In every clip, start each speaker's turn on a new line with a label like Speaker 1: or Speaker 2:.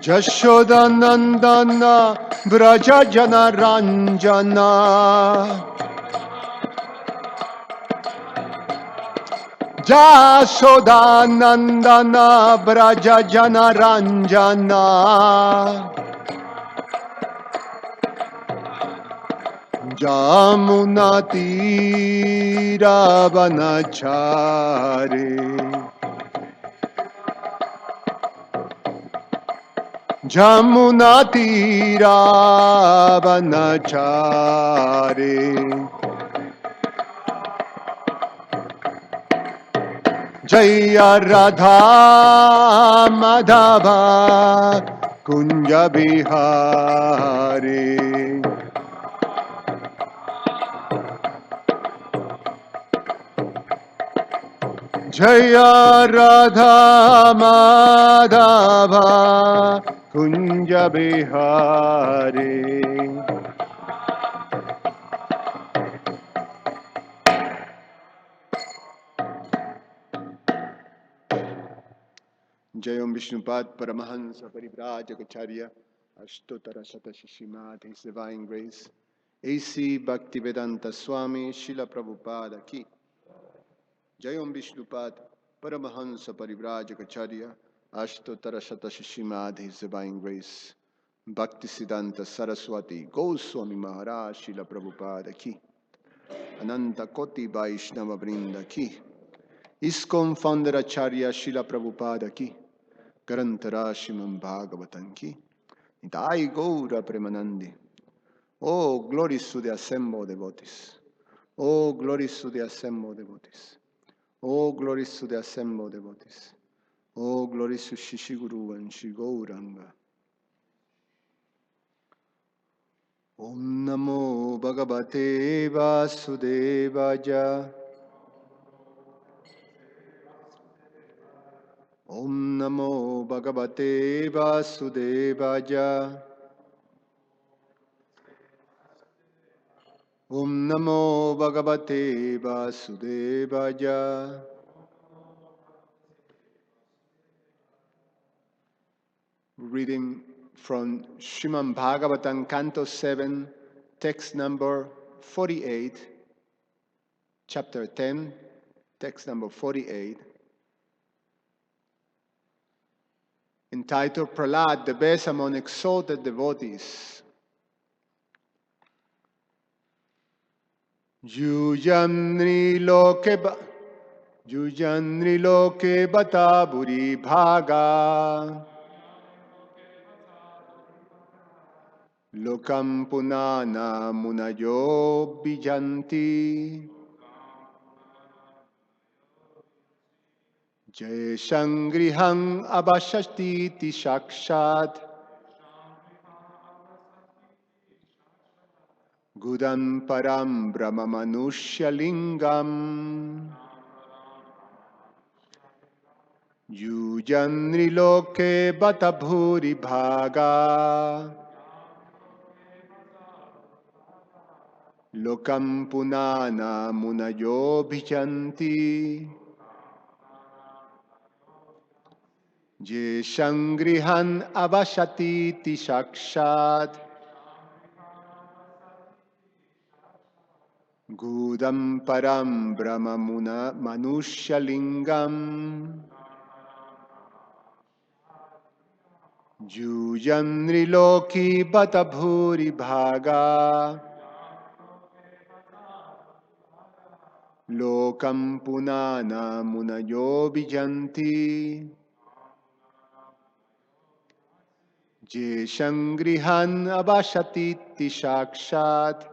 Speaker 1: Jashodanandana Vraja Jana Ranjana Jashodanandana Vraja Jana Ranjana Jamunati Ravanachari Jamunati Ravanachari Jaya Radha Madhava Kunja Bihari Jaya Radha Madhava Kunja Bihari Jayam Vishnupad Paramahansa Parivrajagacharya Ashtotara Shatashishimad, His Divine Grace A.C. Bhaktivedanta Swami Srila Prabhupada Ki Jayam Vishnupad Paramahansa Parivrajagacharya Ashtotara Shatashishimad, His Divine Grace Bhaktisiddhanta Saraswati Goswami Maharaj Srila Prabhupada Ki Ananta Koti Vaishnava Vrinda Ki ISKCON Founder Acharya Srila Prabhupada Ki Garantara Srimad Bhagavatam Ki Nitai Gaura Premanandi. Oh, glories to the assembled devotees. Oh, glories to the assembled devotees. Oh, glories to the assembled devotees. Oh, glories to Shishiguru and Shri Gauranga. Om Namo Bhagavate Vasudevaya. Om Namo Bhagavate Vasudevaya. Om Namo Bhagavate Vasudevaya. Reading from Srimad Bhagavatam, Canto 7, text number 48, chapter 10, text number 48, entitled Prahlad, the best among exalted devotees. Yujanri loke bata buri bhaga lokam punana munayo bijanti jay shangrihang abhashati shakshat Gudam param brahma manushya lingam Yujanri loke bata bhuri bhaga Lokam punana munayo bhijanti Je shangrihan avashati shakshat Gudam param brahma manushya lingam Yujanri loki bata bhuri bhaga Lokam punana munayo vijanti Je shangrihan avashati shakshat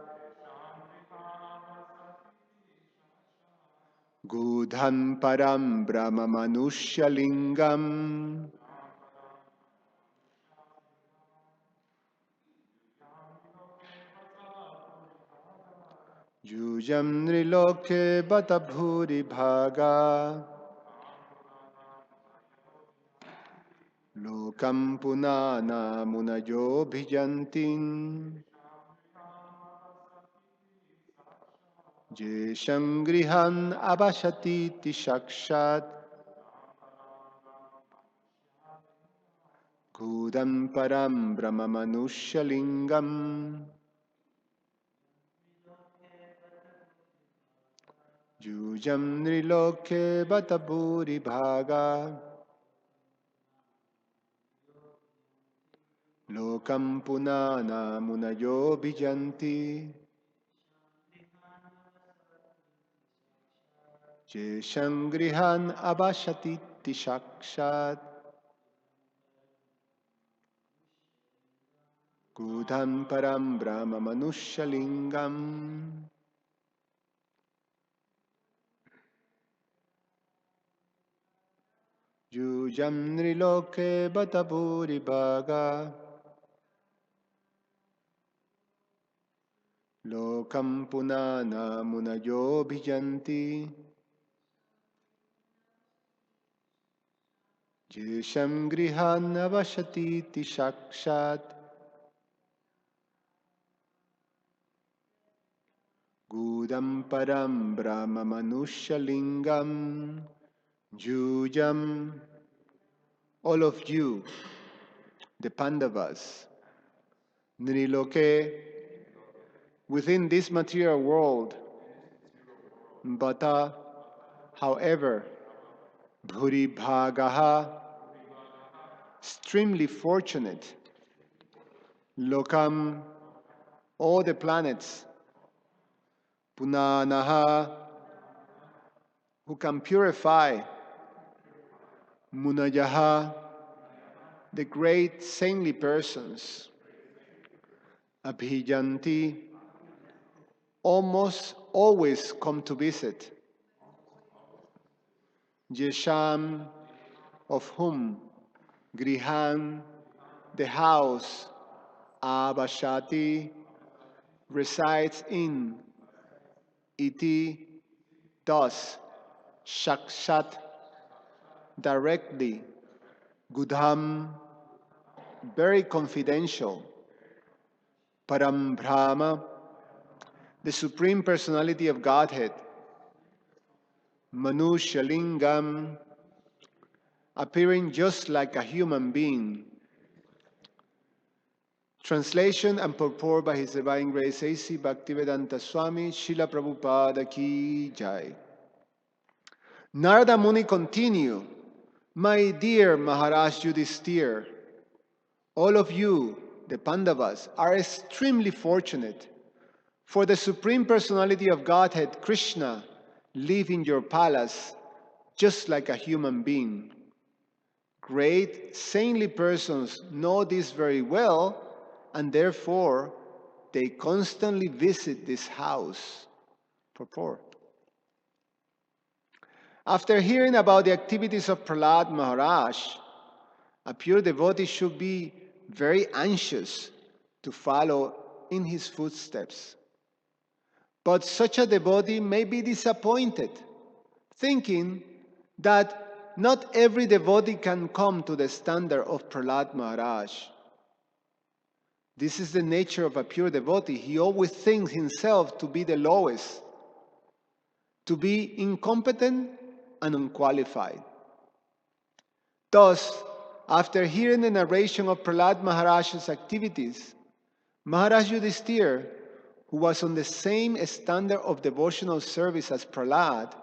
Speaker 1: Gudhan param brahma manushya lingam Yujamri loke bata bhuri bhaga Lokam punana munayo bhijantin Je shangrihan avashati shakshat Gudam param brahma manushalingam Yujam Niloke Bataburi Bhaga Lokam Punana Munayo Bijanti Jesham Grihan Abhashati Tishakshat Gudam Param Brahma Manushalingam Yujam Niloke Bataburi Bhaga Lokam Punana Munayo Bijanti Jesham Grihan Abhashati Tishakshat Gudam Param Brahma Manushalingam Yujam. All of you, the Pandavas, Nriloke, within this material world, Bata, however, Bhuri Bhagaha, extremely fortunate, Lokam, all the planets, Punanaha, who can purify, Munayaha, the great saintly persons, Abhijanti, almost always come to visit, Yesham, of whom Grihan, the house, Abhashati, resides in, Iti, thus, Shakshat, directly, Gudham, very confidential, Param Brahma, the Supreme Personality of Godhead, Manushalingam, appearing just like a human being. Translation and purport by His Divine Grace A.C. Bhaktivedanta Swami Srila Prabhupada Ki Jai. Narada Muni continue, my dear Maharaj Yudhisthira, all of you, the Pandavas, are extremely fortunate, for the Supreme Personality of Godhead, Krishna, live in your palace just like a human being. Great saintly persons know this very well, and therefore they constantly visit this house. Purport. After hearing about the activities of Prahlad Maharaj, a pure devotee should be very anxious to follow in his footsteps. But such a devotee may be disappointed, thinking that not every devotee can come to the standard of Prahlad Maharaj. This is the nature of a pure devotee. He always thinks himself to be the lowest, to be incompetent and unqualified. Thus, after hearing the narration of Prahlad Maharaj's activities, Maharaj Yudhisthira, who was on the same standard of devotional service as Prahlad,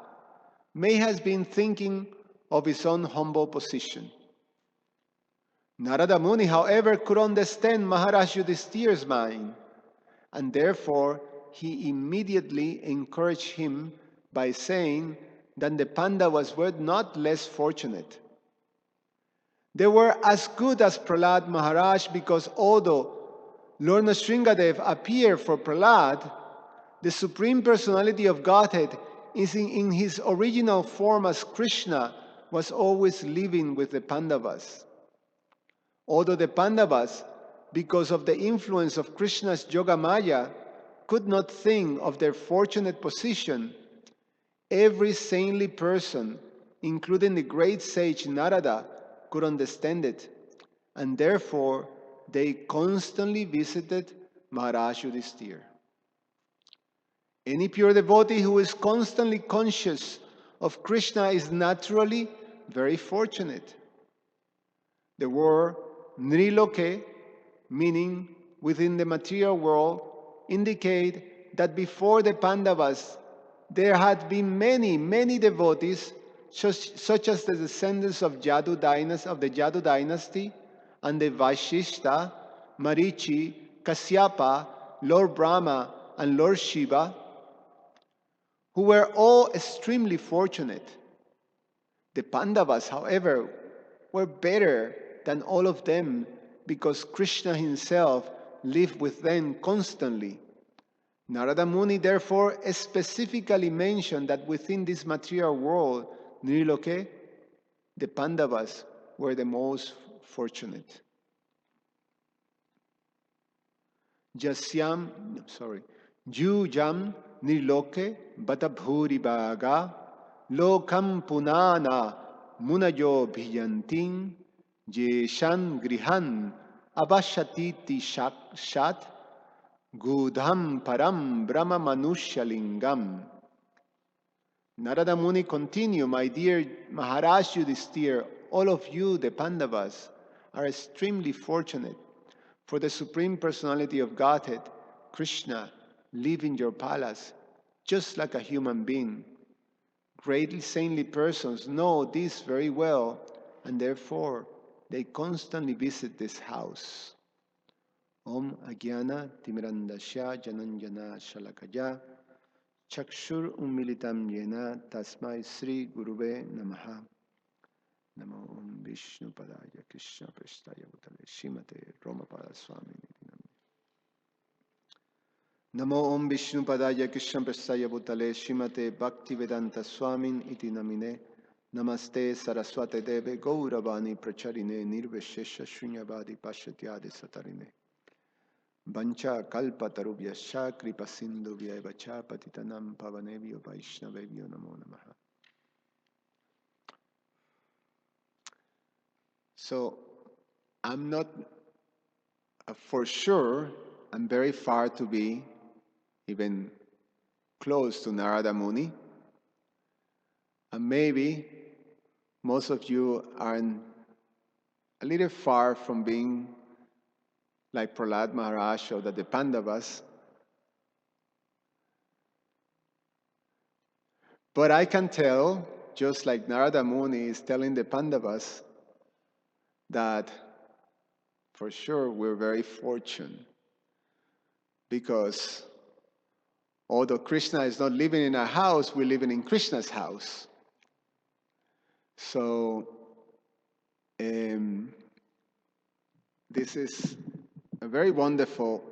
Speaker 1: may have been thinking of his own humble position. Narada Muni, however, could understand Maharaj Yudhisthira's mind, and therefore he immediately encouraged him by saying that the Pandavas were not less fortunate. They were as good as Prahlad Maharaj because although Lord Nrsingadev appeared for Prahlad, the Supreme Personality of Godhead is in his original form as Krishna was always living with the Pandavas. Although the Pandavas, because of the influence of Krishna's Yoga Maya, could not think of their fortunate position, every saintly person, including the great sage Narada, could understand it, and therefore they constantly visited Maharaj Yudhisthira. Any pure devotee who is constantly conscious of Krishna is naturally very fortunate. The word Nriloke, meaning within the material world, indicate that before the Pandavas, there had been many, many devotees, such as the descendants of the Yadu dynasty, and the Vaishishta, Marichi, Kasyapa, Lord Brahma, and Lord Shiva, who were all extremely fortunate. The Pandavas, however, were better than all of them because Krishna himself lived with them constantly. Narada Muni therefore specifically mentioned that within this material world, Nriloke, the Pandavas were the most fortunate. Jujam Nriloke Batabhuri Baga Lokam Punana Munayo Bhiyantin Jeshan Grihan Abashatiti Shat Gudham Param Brahma Manusha Lingam. Narada Muni continued, my dear Maharaj Yudhisthira, all of you, the Pandavas, are extremely fortunate, for the Supreme Personality of Godhead, Krishna, live in your palace, just like a human being. Greatly saintly persons know this very well, and therefore they constantly visit this house. Om Agyana Timirandasya Jananjana Shalakaya Chakshur Umilitam Yena Tasmai Sri Gurube Namaha. Namo Om Vishnu Padaya Krishna Prestaya Bhutale Shimate Romapada Swami. Namo Om Vishnu Padaya Krishna Prestaya Bhutale Shimate Bhaktivedanta Swamin iti namine. Namaste Saraswate Deve Gauravani Pracharine Nirveshesha Shunyavadi Pashatyadi Satarine. Vancha kalpa tarubhyascha kripa sindhu vyaivacha patitanam pavanebhyo vaishnavebhyo namo namaha. So, I'm not for sure, I'm very far to be even close to Narada Muni. And maybe most of you are a little far from being like Prahlad Maharaj or the Pandavas. But I can tell, just like Narada Muni is telling the Pandavas, that for sure we're very fortunate. Because although Krishna is not living in our house, we're living in Krishna's house. So this is a very wonderful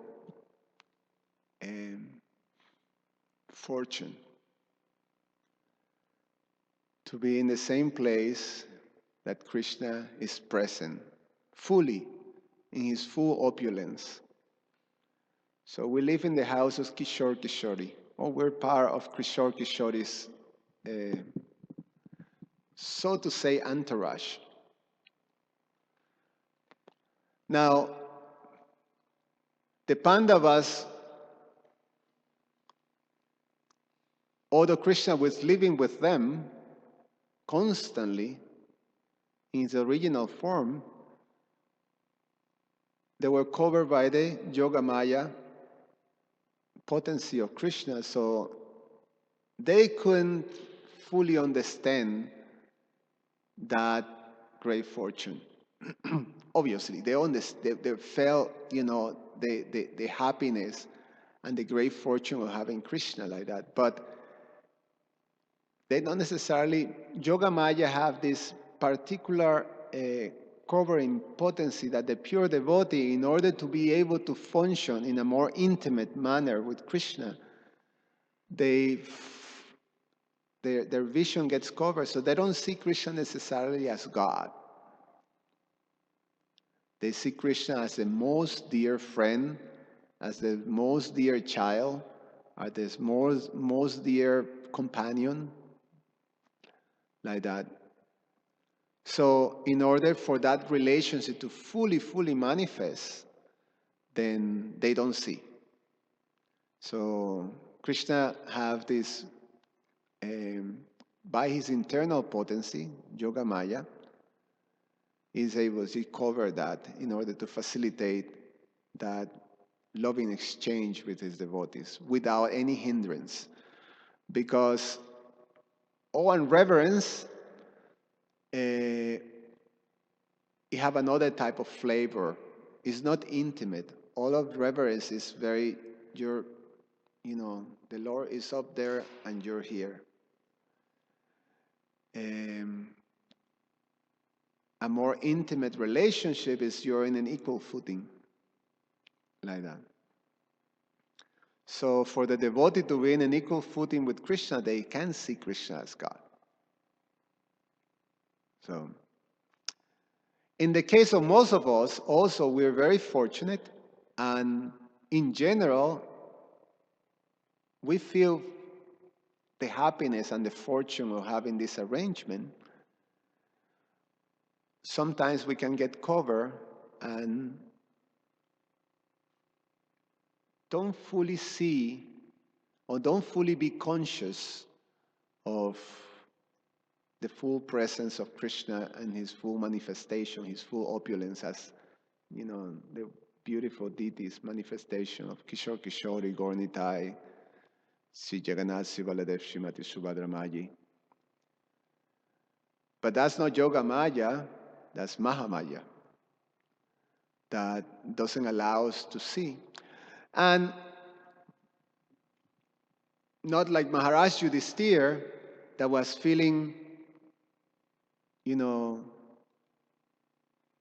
Speaker 1: fortune to be in the same place that Krishna is present fully in his full opulence. So we live in the house of Kishore Kishori, or we're part of Kishore Kishori's, so to say, entourage. Now, the Pandavas, although Krishna was living with them constantly in his original form, they were covered by the Yoga Maya potency of Krishna, so they couldn't fully understand that great fortune. Obviously, they felt, the happiness and the great fortune of having Krishna like that, but they don't necessarily. Yoga Maya have this particular covering potency that the pure devotee, in order to be able to function in a more intimate manner with Krishna, their vision gets covered, so they don't see Krishna necessarily as God. They see Krishna as the most dear friend, as the most dear child, as the most dear companion, like that. So in order for that relationship to fully manifest, then they don't see. So Krishna have this, by his internal potency, Yoga Maya, is able to cover that in order to facilitate that loving exchange with his devotees without any hindrance. Because awe and reverence, it have another type of flavor. It's not intimate. All of reverence is very, the Lord is up there and you're here. A more intimate relationship is you're in an equal footing, like that. So for the devotee to be in an equal footing with Krishna, they can see Krishna as God. So, in the case of most of us, also we're very fortunate, and in general, we feel the happiness and the fortune of having this arrangement. Sometimes we can get covered and don't fully see or don't fully be conscious of the full presence of Krishna and his full manifestation, his full opulence as, the beautiful deities, manifestation of Kishore Kishori, Gauranitai, Sri Jagannath, Sri Baladev, Srimati Subhadra Maji. But that's not Yoga Maya, that's Mahamaya. That doesn't allow us to see. And not like Maharaj Yudhisthira, that was feeling, a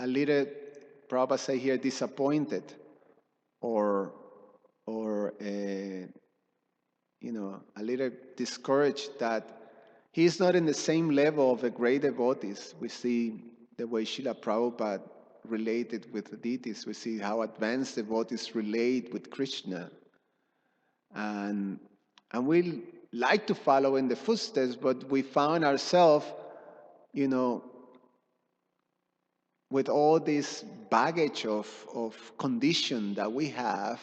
Speaker 1: little, Prabhupada say here, disappointed, or a little discouraged that he is not in the same level of the great devotees. We see the way Srila Prabhupada related with the deities. We see how advanced devotees relate with Krishna. And we like to follow in the footsteps, but we found ourselves, with all this baggage of condition that we have,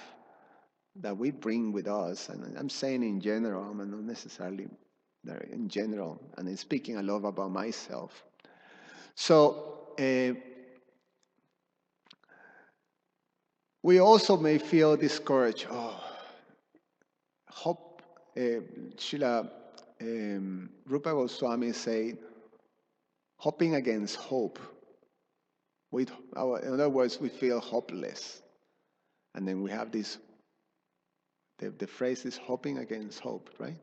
Speaker 1: that we bring with us. And I'm saying in general, I'm not necessarily there, in general, and I'm speaking a lot about myself. So we also may feel discouraged. Hope, Srila Rupa Goswami said, hoping against hope. In other words, we feel hopeless. And then we have this, the phrase is hoping against hope, right?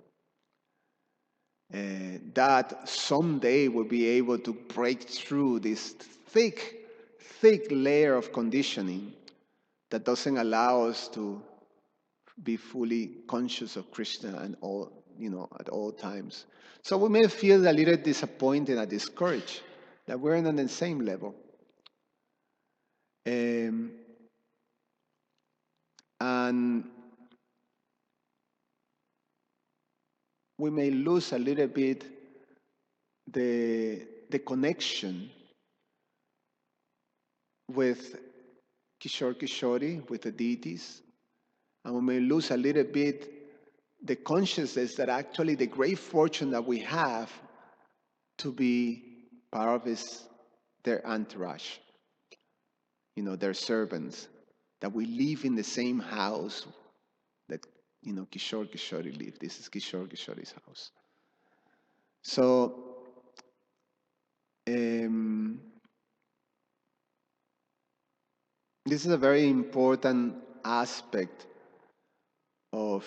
Speaker 1: That someday we'll be able to break through this thick layer of conditioning that doesn't allow us to be fully conscious of Krishna and all, at all times. So we may feel a little disappointed and discouraged that we're not on the same level. And we may lose a little bit the connection with Kishore Kishori, with the deities, and we may lose a little bit the consciousness that actually the great fortune that we have to be part of their entourage, their servants, that we live in the same house that, Kishore Kishori lived. This is Kishore Kishori's house. So, this is a very important aspect of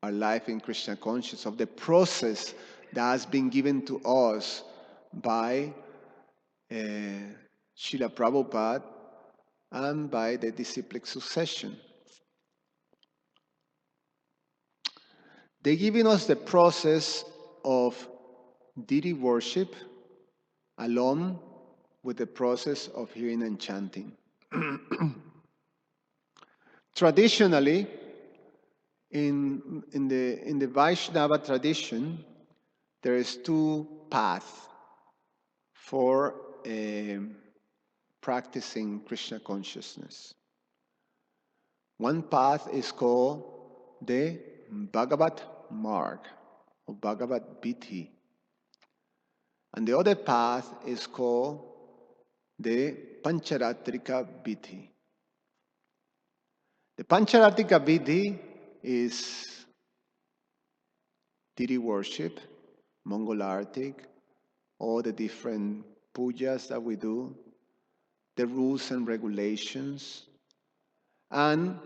Speaker 1: our life in Krishna consciousness, of the process that has been given to us by Srila Prabhupada and by the disciplic succession. They're giving us the process of deity worship along with the process of hearing and chanting. Traditionally, in the Vaishnava tradition, there is two paths for practicing Krishna consciousness. One path is called the Bhagavat Marg, or Bhagavat, and the other path is called the Bhagavat Marg, or Bhagavat Vidhi. And the other path is called the Bhagavat Marg, or Bhagavat Vidhi. And the other path is called the Bhagavat Marg, or Bhagavat Vidhi. And the other path is called the Bhagavat Marg, or Bhagavat Vidhi. And the other path is called the Pancharatrika Vidhi. The Pancharatrika Vidhi is deity worship, Mongol Arctic, all the different pujas that we do, the rules and regulations. And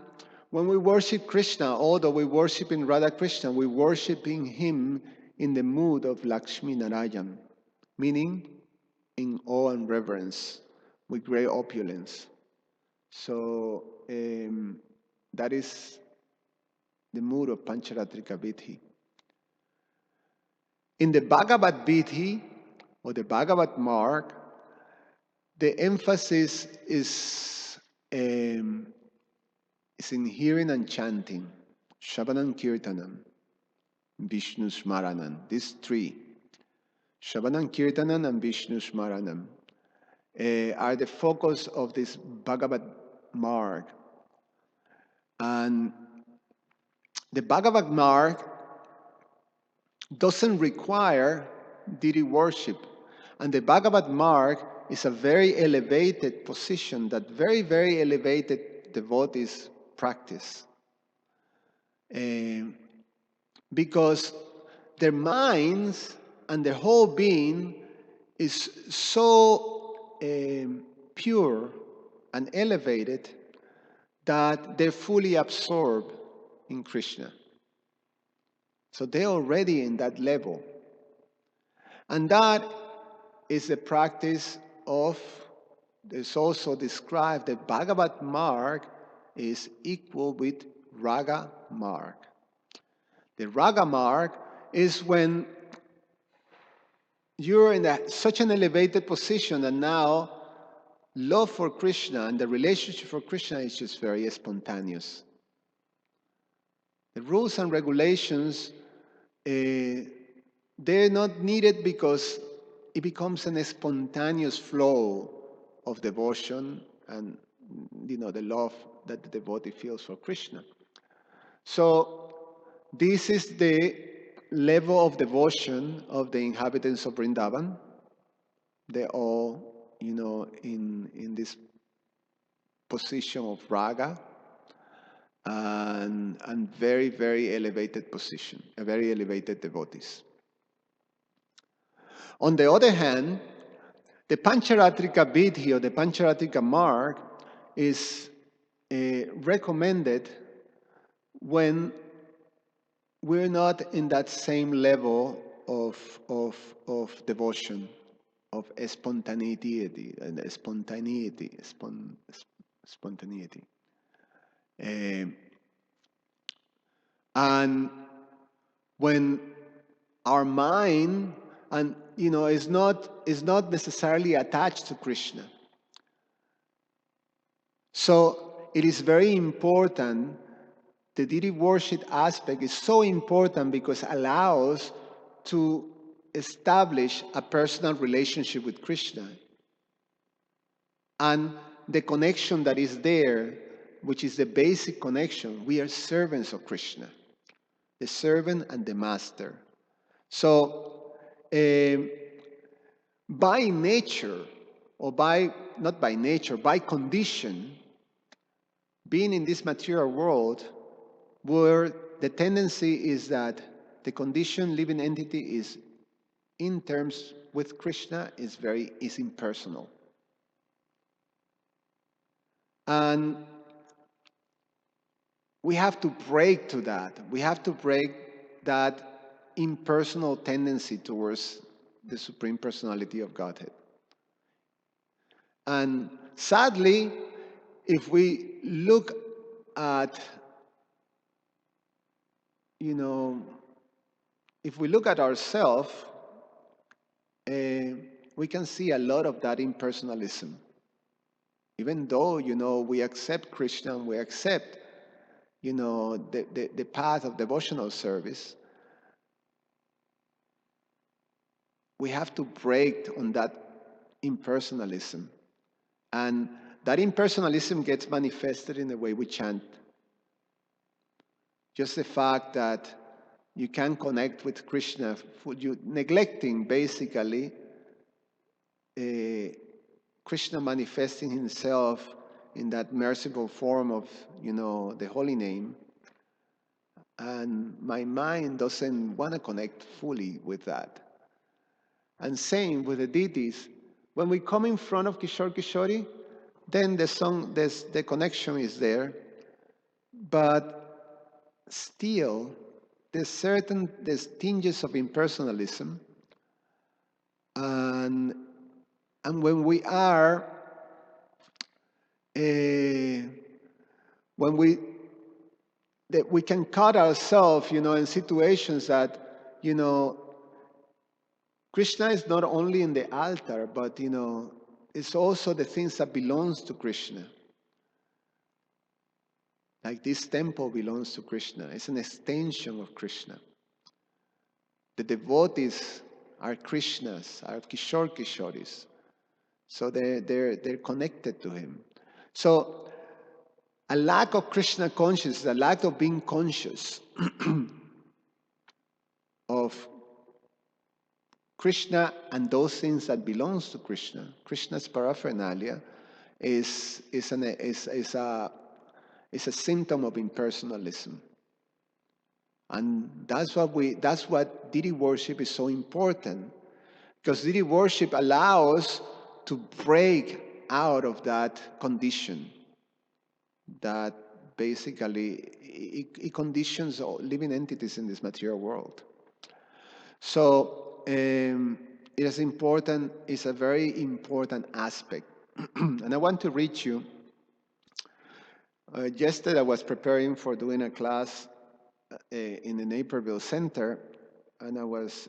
Speaker 1: when we worship Krishna, although we worship in Radha Krishna, we worshiping him in the mood of Lakshmi Narayan, meaning in awe and reverence, with great opulence. So that is the mood of Pancharatrika Vidhi. In the Bhagavad Vidhi, or the Bhagavad Mark, the emphasis is in hearing and chanting, Shravanam Kirtanam, Vishnu Smaranam. These three, Shravanam Kirtanam and Vishnu Smaranam, are the focus of this Bhagavad Mark. And the Bhagavad Mark doesn't require deity worship. And the Bhagavad Mark is a very elevated position that very, very elevated devotees practice. Because their minds and their whole being is so pure and elevated that they're fully absorbed in Krishna. So they're already in that level. And that is the practice of, there's also described that Bhagavad Mark is equal with Raga Mark. The Raga Mark is when you're in such an elevated position and now love for Krishna and the relationship for Krishna is just very spontaneous. The rules and regulations, they're not needed because it becomes a spontaneous flow of devotion and the love that the devotee feels for Krishna. So this is the level of devotion of the inhabitants of Vrindavan. They're all, in this position of raga and very, very elevated position, a very elevated devotees. On the other hand, the Pancharatrika Vidhi or the Pancharatrika Mark is recommended when we're not in that same level of devotion, of spontaneity and spontaneity. And when our mind is not necessarily attached to Krishna. So it is very important. The deity worship aspect is so important because it allows to establish a personal relationship with Krishna. And the connection that is there, which is the basic connection, we are servants of Krishna, the servant and the master. So by nature, or not by nature, by condition, being in this material world, where the tendency is that the conditioned living entity is in terms with Krishna is impersonal. And we have to break to that. We have to break that impersonal tendency towards the Supreme Personality of Godhead. And sadly, if we look at if we look at ourselves, we can see a lot of that impersonalism. Even though, we accept Krishna, we accept, the path of devotional service, we have to break on that impersonalism. And that impersonalism gets manifested in the way we chant. Just the fact that you can connect with Krishna, you neglecting basically Krishna manifesting himself in that merciful form of, the holy name, and my mind doesn't want to connect fully with that. And same with the deities. When we come in front of Kishore Kishori, then the connection is there, but still there's tinges of impersonalism, and when we are when we can cut ourselves, in situations that, Krishna is not only in the altar, but, it's also the things that belongs to Krishna. Like this temple belongs to Krishna. It's an extension of Krishna. The devotees are Krishnas, are Kishore Kishoris. So they're connected to him. So a lack of Krishna consciousness, a lack of being conscious of Krishna and those things that belongs to Krishna, Krishna's paraphernalia, is a symptom of impersonalism. And that's what deity worship is so important, because deity worship allows to break out of that condition that basically it conditions living entities in this material world. So it is important. It's a very important aspect, and I want to read you. Yesterday, I was preparing for doing a class in the Naperville Center, and I was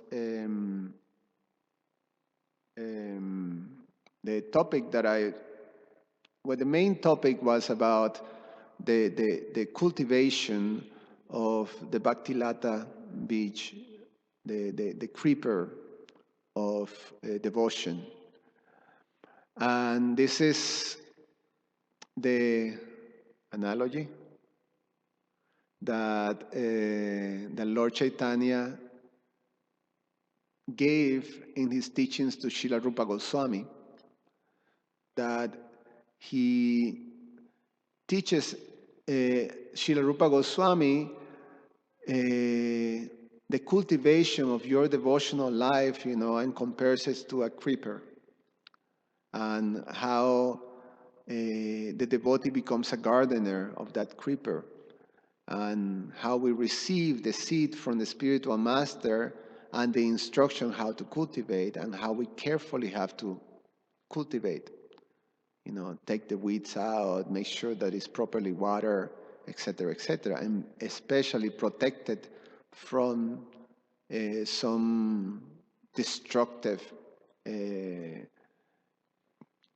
Speaker 1: the topic that the main topic was about the cultivation of the Bhaktilata beach, the creeper of devotion. And this is the analogy that the Lord Chaitanya gave in his teachings to Srila Rupa Goswami, that he teaches Srila Rupa Goswami the cultivation of your devotional life, and compares it to a creeper, and how the devotee becomes a gardener of that creeper, and how we receive the seed from the spiritual master and the instruction how to cultivate, and how we carefully have to cultivate. Take the weeds out, make sure that it's properly watered, etc., and especially protected from some destructive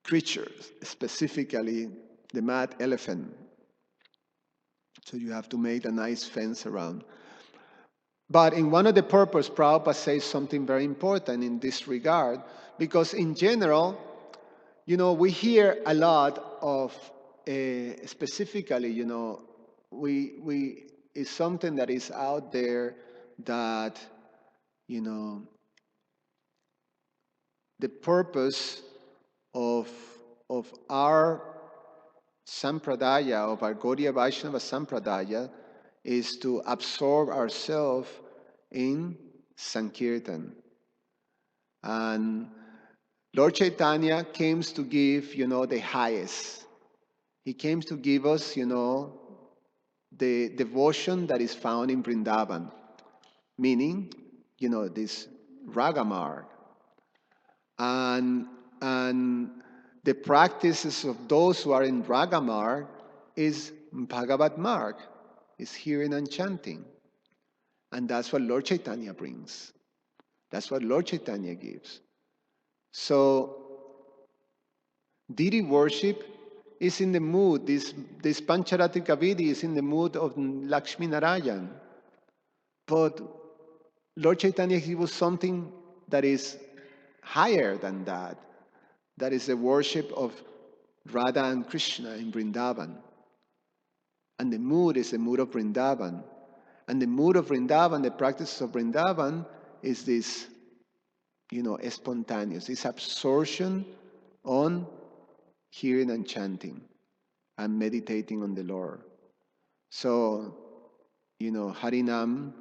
Speaker 1: creatures, specifically the mad elephant. So you have to make a nice fence around. But in one of the purposes, Prabhupada says something very important in this regard, because in general, we hear a lot of, specifically, it's something that is out there that, the purpose of our sampradaya, of our Gaudiya Vaishnava sampradaya, is to absorb ourselves in Sankirtan. And Lord Chaitanya came to give, the highest. He came to give us, the devotion that is found in Vrindavan, meaning, this ragamar. And the practices of those who are in ragamar is Bhagavat Marg, is hearing and chanting. And that's what Lord Chaitanya brings. That's what Lord Chaitanya gives. So, deity worship is in the mood, this Pancharatrika Vidhi is in the mood of Lakshmi Narayan. But Lord Chaitanya gives us something that is higher than that. That is the worship of Radha and Krishna in Vrindavan. And the mood is the mood of Vrindavan. And the mood of Vrindavan, the practice of Vrindavan, is this, spontaneous, this absorption on hearing and chanting and meditating on the Lord. So, Harinam,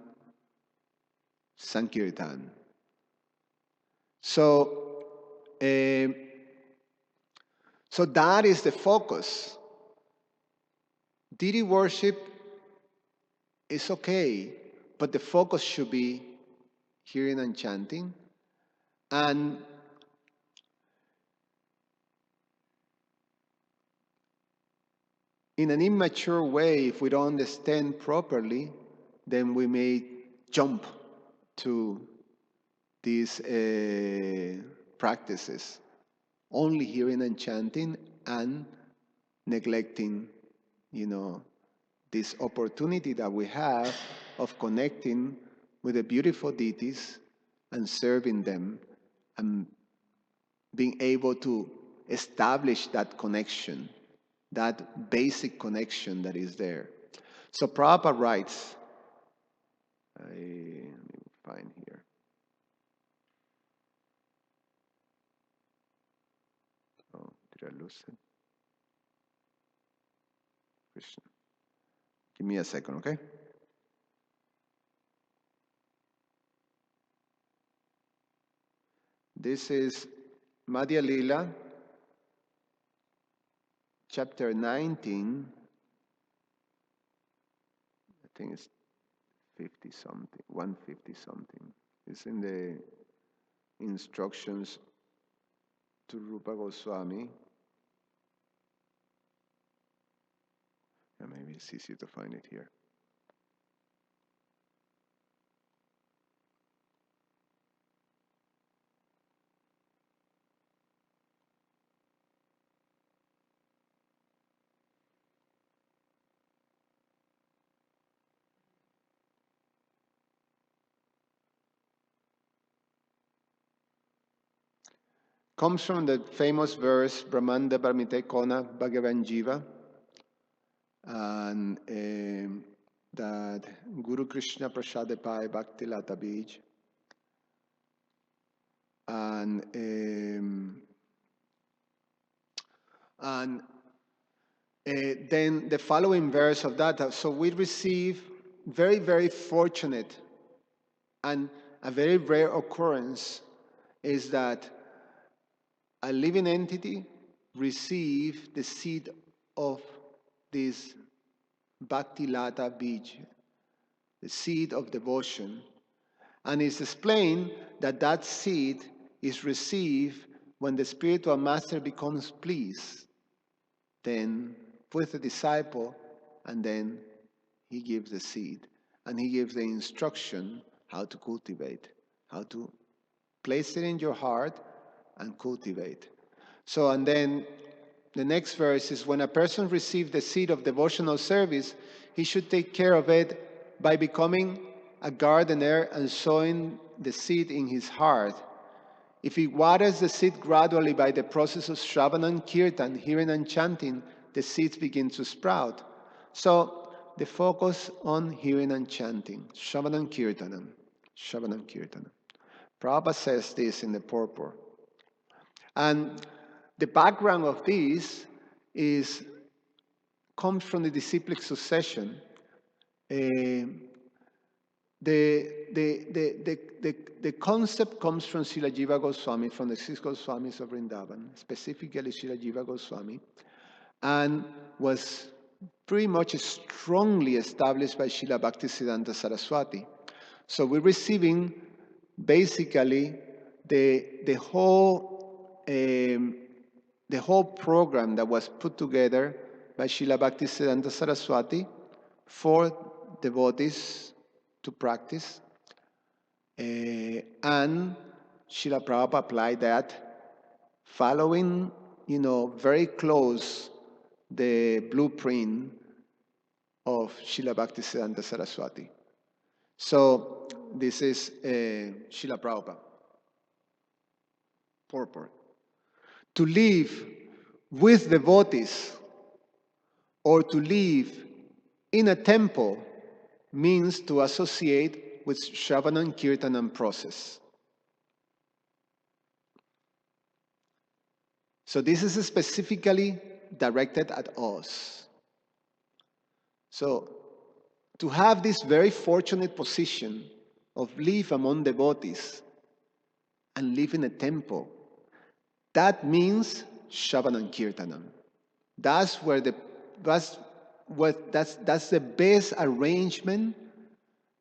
Speaker 1: Sankirtan. So, so that is the focus. Deity worship is okay, but the focus should be hearing and chanting. And in an immature way, if we don't understand properly, then we may jump to these practices, only hearing and chanting and neglecting, this opportunity that we have of connecting with the beautiful deities and serving them and being able to establish that connection, that basic connection that is there. So Prabhupada writes, let me find here. Oh, did I lose it? Krishna. Give me a second, okay? This is Madhya Lila, chapter 19. I think it's 50 something, 150 something. It's in the instructions to Rupa Goswami. Yeah, maybe it's easier to find it here. Comes from the famous verse Brahmanda Parmite Kona Bhagavan Jiva, and that Guru Krishna Prasade Pai Bhakti Lata Bij, and then the following verse of that. So we receive very, very fortunate and a very rare occurrence is that a living entity receive the seed of this Bhakti Lata Bij, the seed of devotion. And it's explained that that seed is received when the spiritual master becomes pleased, then with the disciple, and then he gives the seed. And he gives the instruction how to cultivate, how to place it in your heart and cultivate. So, and then the next verse is when a person receives the seed of devotional service, he should take care of it by becoming a gardener and sowing the seed in his heart. If he waters the seed gradually by the process of Shravana and Kirtan, hearing and chanting, the seeds begin to sprout. So the focus on hearing and chanting, Shravana and Kirtanam, Shravana and Kirtanam. Prabhupada says this in the purport. And the background of this comes from the disciplic succession. The concept comes from Srila Jiva Goswami, from the 6 Goswamis of Vrindavan, specifically Srila Jiva Goswami, and was pretty much strongly established by Srila Bhaktisiddhanta Saraswati. So we're receiving basically the whole program that was put together by Srila Bhaktisiddhanta Saraswati for devotees to practice, and Srila Prabhupada applied that, following, very close the blueprint of Srila Bhaktisiddhanta Saraswati. So this is Srila Prabhupada. Purport. To live with devotees or to live in a temple means to associate with Shravana and Kirtanam process. So this is specifically directed at us. So to have this very fortunate position of live among devotees and live in a temple, that means Shravanam Kirtanam. That's where that's the best arrangement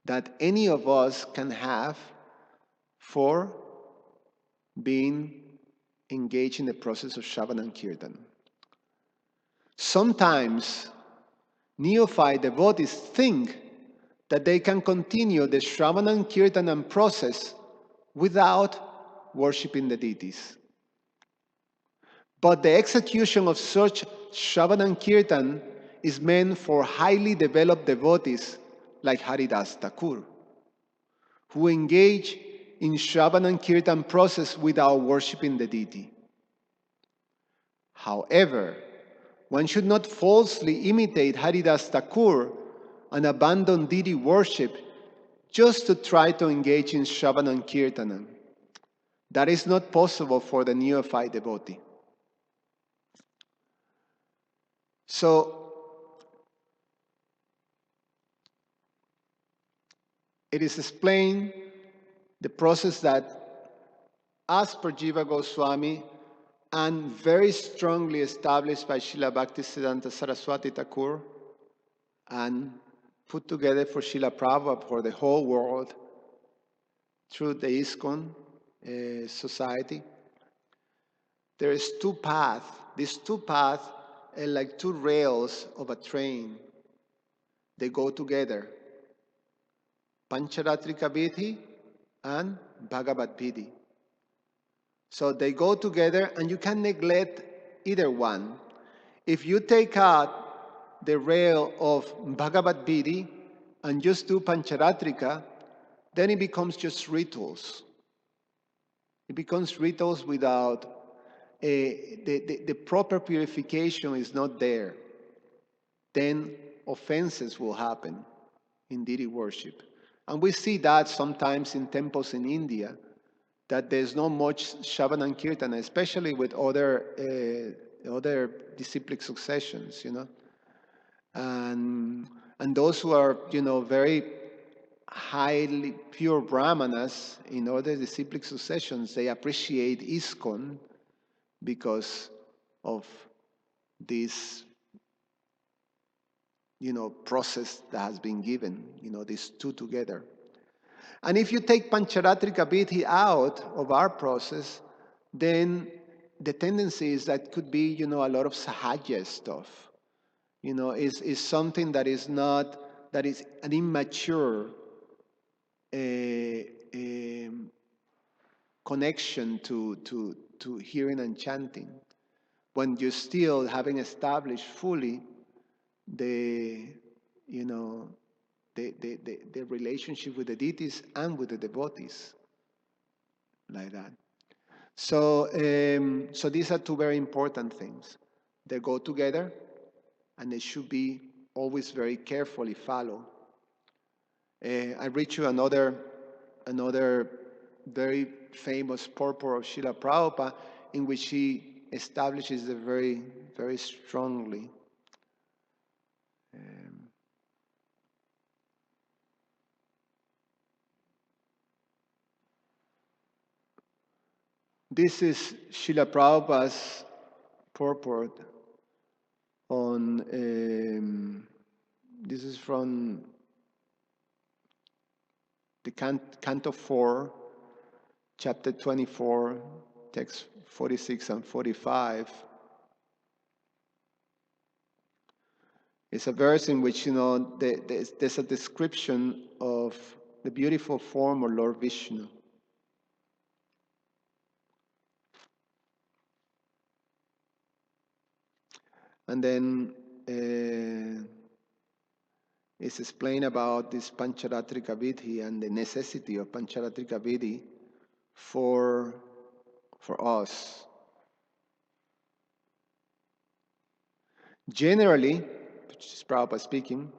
Speaker 1: that any of us can have for being engaged in the process of Shravanam Kirtan. Sometimes neophyte devotees think that they can continue the Shravanam Kirtanam process without worshipping the deities. But the execution of such Shravanam Kirtan is meant for highly developed devotees like Haridas Thakur, who engage in Shravanam Kirtan process without worshipping the deity. However, one should not falsely imitate Haridas Thakur and abandon deity worship just to try to engage in Shravanam Kirtanam. That is not possible for the neophyte devotee. So, it is explained the process that, as per Jiva Goswami, and very strongly established by Srila Bhaktisiddhanta Saraswati Thakur, and put together for Srila Prabhupada for the whole world through the ISKCON society. There is two paths. These two paths are like two rails of a train. They go together. Pancharatrika Vidhi and Bhagavad Vidhi. So they go together and you can neglect either one. If you take out the rail of Bhagavad Vidhi and just do Pancharatrika, then it becomes just rituals. It becomes rituals without the proper purification is not there. Then offenses will happen in deity worship. And we see that sometimes in temples in India, that there's not much Shravanam Kirtan, especially with other disciplic successions, And those who are, very highly pure Brahmanas in other disciplic successions, they appreciate ISKCON because of this, process that has been given, these two together. And if you take Pancharatrika Vidhi out of our process, then the tendency is that could be, a lot of sahaja stuff. Is something that is not, that is an immature connection to hearing and chanting. When you still having established fully the relationship with the deities and with the devotees, like that. So these are two very important things. They go together, and they should be always very carefully followed. I read you another very famous purport of Srila Prabhupada, in which he establishes it very, very strongly. This is Srila Prabhupada's purport on, this is from the Canto 4, chapter 24, text 46 and 45. It's a verse in which, there's a description of the beautiful form of Lord Vishnu. And then it's explained about this Pancharatrika Vidhi and the necessity of Pancharatrika Vidhi for us. Generally, which is Prabhupada speaking,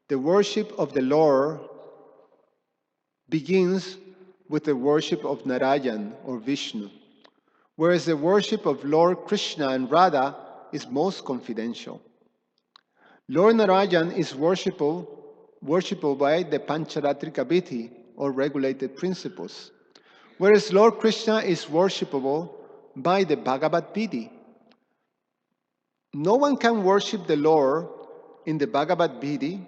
Speaker 1: the worship of the Lord begins with the worship of Narayan or Vishnu, whereas the worship of Lord Krishna and Radha is most confidential. Lord Narayan is worshipable by the Pancharatrika Vidhi, or regulated principles, whereas Lord Krishna is worshipable by the Bhagavad Vidhi. No one can worship the Lord in the Bhagavad Vidhi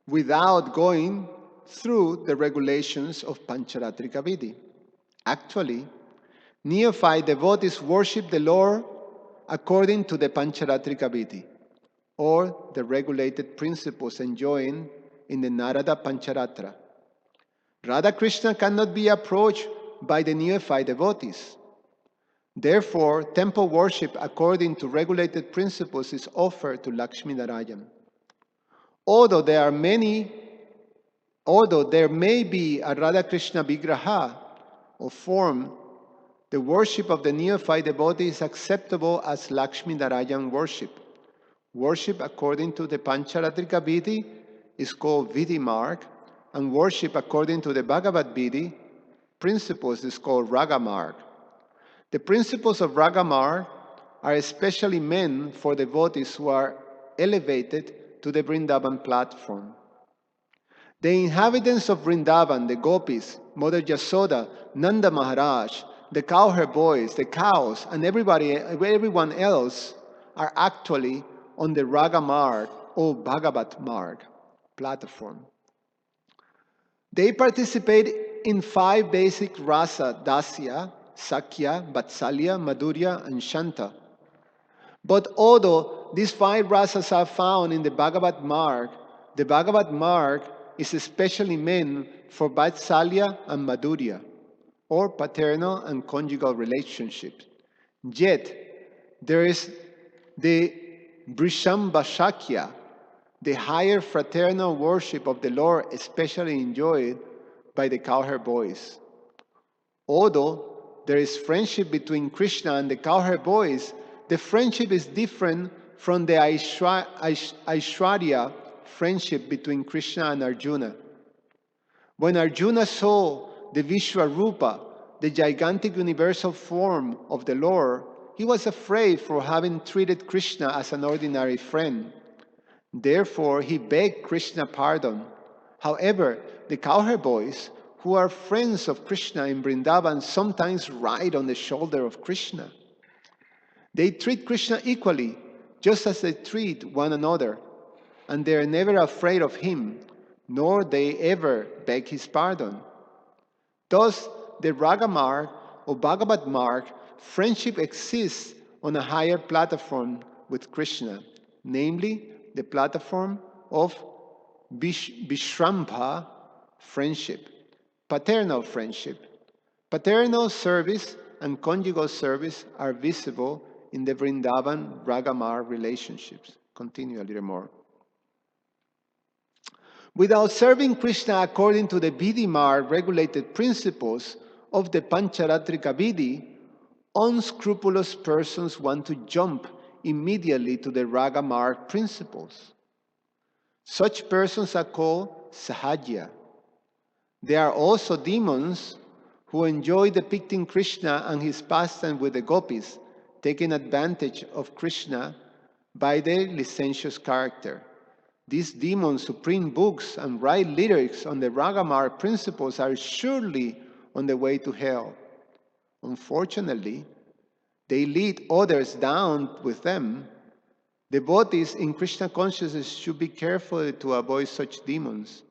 Speaker 1: without going through the regulations of Pancharatrika Vidhi. Actually, neophyte devotees worship the Lord according to the Pancharatrika Vidhi, or the regulated principles enjoined in the Narada Pancharatra. Radha Krishna cannot be approached by the neophyte devotees. Therefore, temple worship according to regulated principles is offered to Lakshmi Narayan. Although there may be a Radha Krishna Vigraha or form, the worship of the neophyte devotee is acceptable as Lakshmi Narayan worship. Worship according to the Pancharatrika Vidhi is called Vidhi Marg, and worship according to the Bhagavad Vidhi principles is called Raga Marg. The principles of Raga Marg are especially meant for devotees who are elevated to the Vrindavan platform. The inhabitants of Vrindavan, the gopis, Mother Yasoda, Nanda Maharaj, the cowherd boys, the cows, and everyone else are actually on the Raga Marg or Bhagavat Marg platform. They participate in 5 basic rasa: Dasya, Sakya, Vatsalya, Madhurya, and Shanta. But although these 5 rasas are found in the Bhagavat Marg, the Bhagavat Marg is especially meant for Vatsalya and Madhurya, or paternal and conjugal relationships. Yet, there is the Vrishambhashakya, the higher fraternal worship of the Lord, especially enjoyed by the cowherd boys. Although there is friendship between Krishna and the cowherd boys, the friendship is different from the Aishwarya friendship between Krishna and Arjuna. When Arjuna saw the Vishwarupa, the gigantic universal form of the Lord, he was afraid for having treated Krishna as an ordinary friend. Therefore, he begged Krishna pardon. However, the cowherd boys, who are friends of Krishna in Vrindavan, sometimes ride on the shoulder of Krishna. They treat Krishna equally, just as they treat one another, and they are never afraid of him, nor they ever beg his pardon. Thus, the Raga Marg or Bhagavat Marg friendship exists on a higher platform with Krishna, namely the platform of Vishrambha friendship, paternal friendship. Paternal service and conjugal service are visible in the Vrindavan Ragamar relationships. Continue a little more. Without serving Krishna according to the Vidhimar regulated principles of the Pancharatrika Vidhi, unscrupulous persons want to jump immediately to the Ragamar principles. Such persons are called Sahajya. There are also demons who enjoy depicting Krishna and his pastime with the gopis, taking advantage of Krishna by their licentious character. These demons who print books and write lyrics on the Ragamar principles are surely on the way to hell. Unfortunately, they lead others down with them. Devotees in Krishna consciousness should be careful to avoid such demons.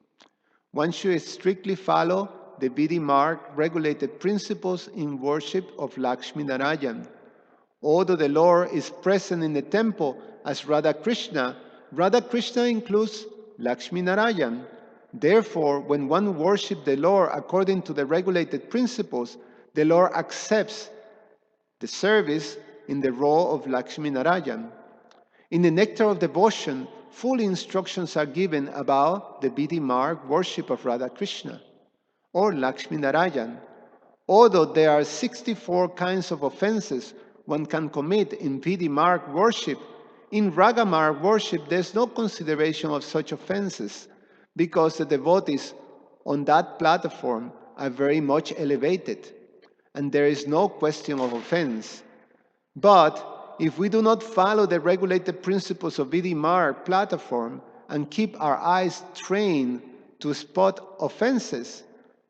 Speaker 1: One should strictly follow the Vidhi-marg regulated principles in worship of Lakshmi Narayan. Although the Lord is present in the temple as Radha Krishna includes Lakshmi Narayan. Therefore, when one worships the Lord according to the regulated principles, the Lord accepts the service in the role of Lakshmi Narayan. In the Nectar of Devotion, full instructions are given about the Vidhi-marg worship of Radha Krishna or Lakshmi Narayan. Although there are 64 kinds of offenses one can commit in Vidhi-marg worship, in Raga-marg worship there's no consideration of such offenses because the devotees on that platform are very much elevated. and there is no question of offense. But if we do not follow the regulated principles of VDMAR platform and keep our eyes trained to spot offenses,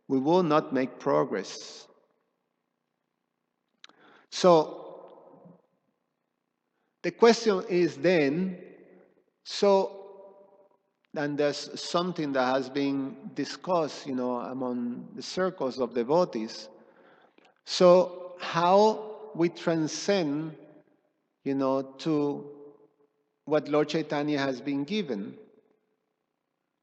Speaker 1: we will not make progress. So the question is then, and there's something that has been discussed, among the circles of devotees. So how we transcend, to what Lord Chaitanya has been given.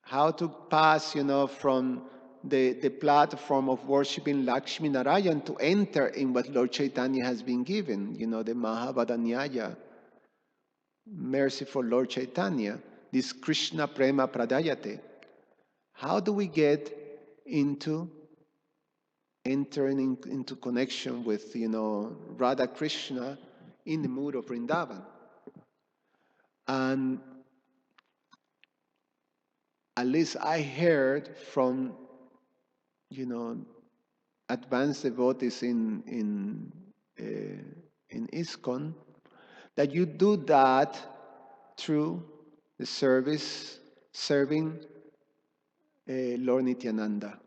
Speaker 1: How to pass, from the platform of worshiping Lakshmi Narayan to enter in what Lord Chaitanya has been given, the Mahavadanyaya, merciful Lord Chaitanya, this Krishna Prema Pradayate. How do we get into entering into connection with, Radha Krishna in the mood of Vrindavan? And at least I heard from, advanced devotees in ISKCON, that you do that through the serving Lord Nityananda.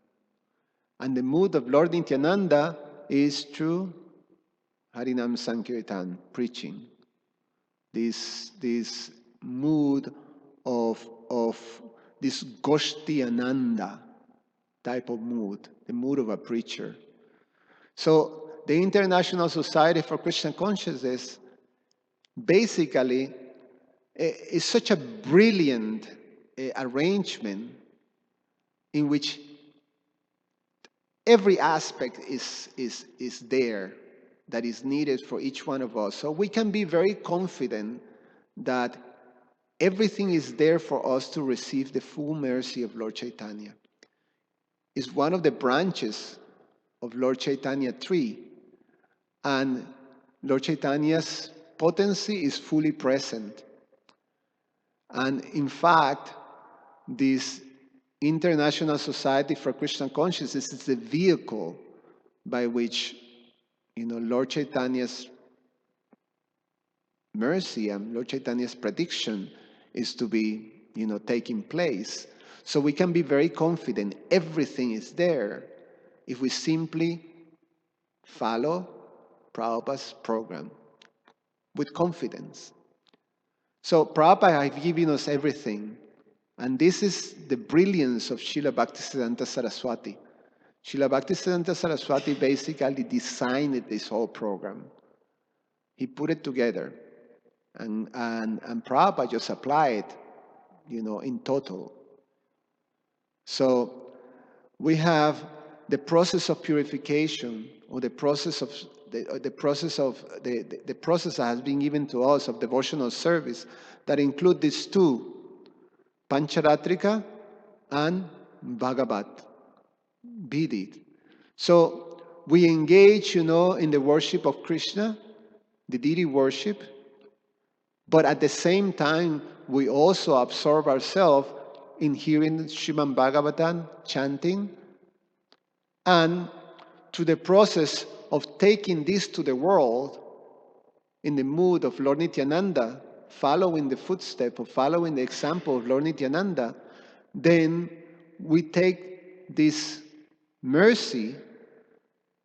Speaker 1: And the mood of Lord Nityananda is through Harinam Sankirtan, preaching. This mood of this Goshti Ananda type of mood, the mood of a preacher. So the International Society for Krishna Consciousness basically is such a brilliant arrangement in which every aspect is there that is needed for each one of us. So we can be very confident that everything is there for us to receive the full mercy of Lord Chaitanya. It's one of the branches of Lord Chaitanya tree, and Lord Chaitanya's potency is fully present. And in fact, this International Society for Krishna Consciousness is the vehicle by which, Lord Chaitanya's mercy and Lord Chaitanya's prediction is to be, taking place. So we can be very confident everything is there if we simply follow Prabhupada's program with confidence. So Prabhupada has given us everything. And this is the brilliance of Srila Bhaktisiddhanta Saraswati. Srila Bhaktisiddhanta Saraswati basically designed this whole program. He put it together. And Prabhupada just applied it, in total. So we have the process of purification, or the process that has been given to us of devotional service, that include these two, Pancharatrika and Bhagavat, Vidit. So we engage, in the worship of Krishna, the deity worship, but at the same time, we also absorb ourselves in hearing Srimad Bhagavatam, chanting, and to the process of taking this to the world in the mood of Lord Nityananda, following the footstep or following the example of Lord Nityananda, then we take this mercy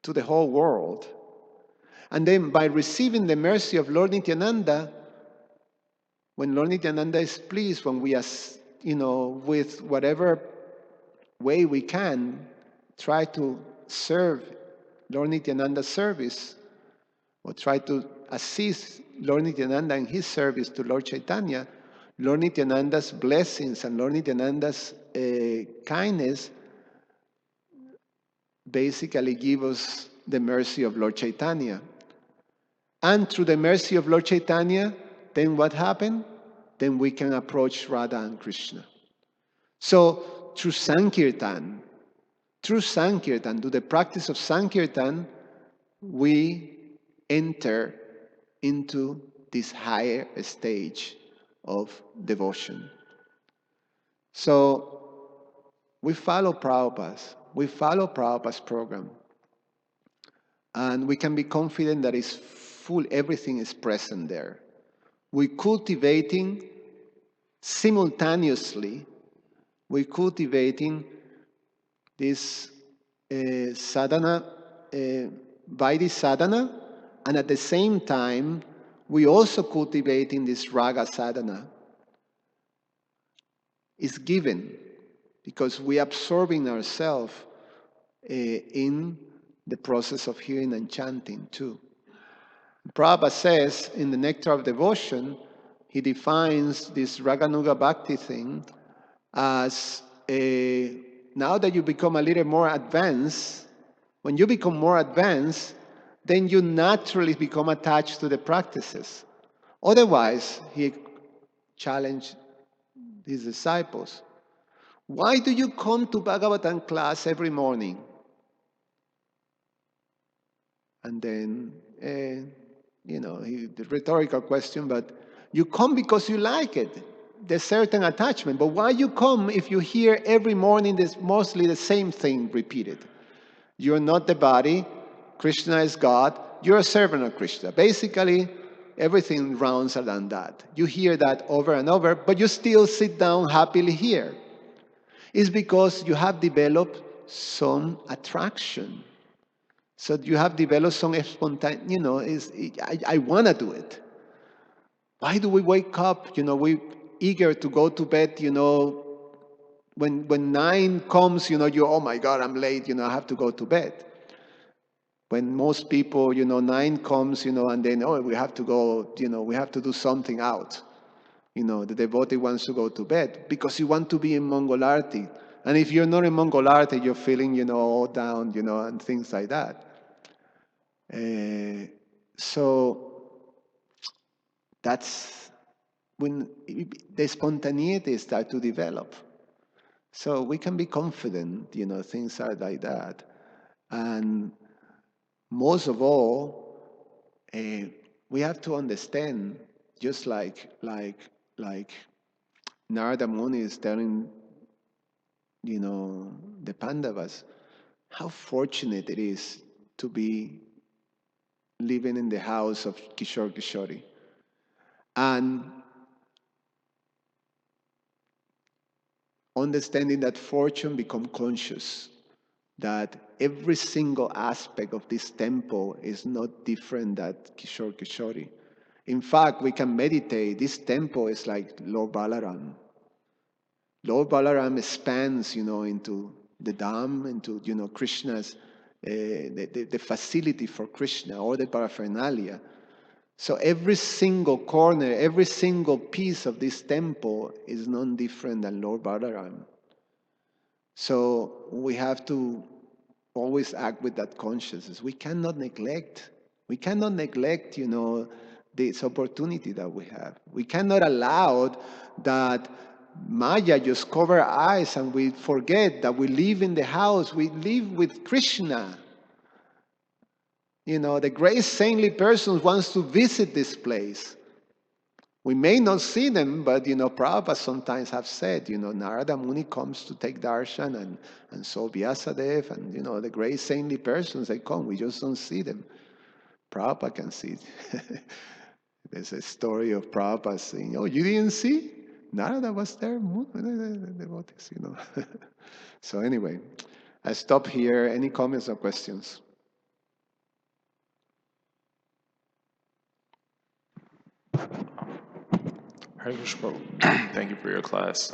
Speaker 1: to the whole world. And then by receiving the mercy of Lord Nityananda, when Lord Nityananda is pleased, when we are, with whatever way we can, try to serve Lord Nityananda's service, or try to assist Lord Nityananda in his service to Lord Chaitanya, Lord Nityananda's blessings and Lord Nityananda's kindness basically give us the mercy of Lord Chaitanya. And through the mercy of Lord Chaitanya, then what happened? Then we can approach Radha and Krishna. So through Sankirtan, through the practice of Sankirtan, we enter into this higher stage of devotion. So we follow Prabhupada's program. And we can be confident that it's full, everything is present there. We're cultivating simultaneously, this sadhana, Vaidhi sadhana, and at the same time, we also cultivating this raga sadhana. It's given because we absorbing ourselves in the process of hearing and chanting too. Prabhupada says in the Nectar of Devotion, he defines this Raganuga Bhakti thing as now that you become a little more advanced, when you become more advanced, then you naturally become attached to the practices. Otherwise, he challenged his disciples, why do you come to Bhagavatam class every morning? And then, the rhetorical question, but you come because you like it. There's certain attachment. But why you come if you hear every morning this mostly the same thing repeated? You're not the body. Krishna is God. You're a servant of Krishna. Basically, everything rounds around that. You hear that over and over, but you still sit down happily here. It's because you have developed some attraction. So you have developed some spontaneous, I want to do it. Why do we wake up? We're eager to go to bed, when 9 comes, oh my God, I'm late, I have to go to bed. When most people, 9 comes, and then, we have to go, we have to do something out. The devotee wants to go to bed because you want to be in Mangalarti. And if you're not in Mangalarti, you're feeling, all down, and things like that. So that's when the spontaneity starts to develop. So we can be confident, things are like that. And most of all, we have to understand, just like Narada Muni is telling, the Pandavas, how fortunate it is to be living in the house of Kishore Kishori. And understanding that fortune, become conscious that every single aspect of this temple is not different than Kishore Kishori. In fact, we can meditate. This temple is like Lord Balaram. Lord Balaram expands, into the Dham, into, Krishna's, the facility for Krishna, all the paraphernalia. So every single corner, every single piece of this temple is none different than Lord Balaram. So we have to always act with that consciousness. We cannot neglect, this opportunity that we have. We cannot allow that Maya just cover our eyes and we forget that we live in the house, we live with Krishna. The great saintly persons wants to visit this place. We may not see them, but Prabhupada sometimes have said, Narada Muni comes to take darshan, and so Vyasadeva, and the great saintly persons, they come. We just don't see them. Prabhupada can see. There's a story of Prabhupada saying, "Oh, you didn't see? Narada was there." Devotees, So anyway, I stop here. Any comments or questions?
Speaker 2: Hare Krishna. Thank you for your class.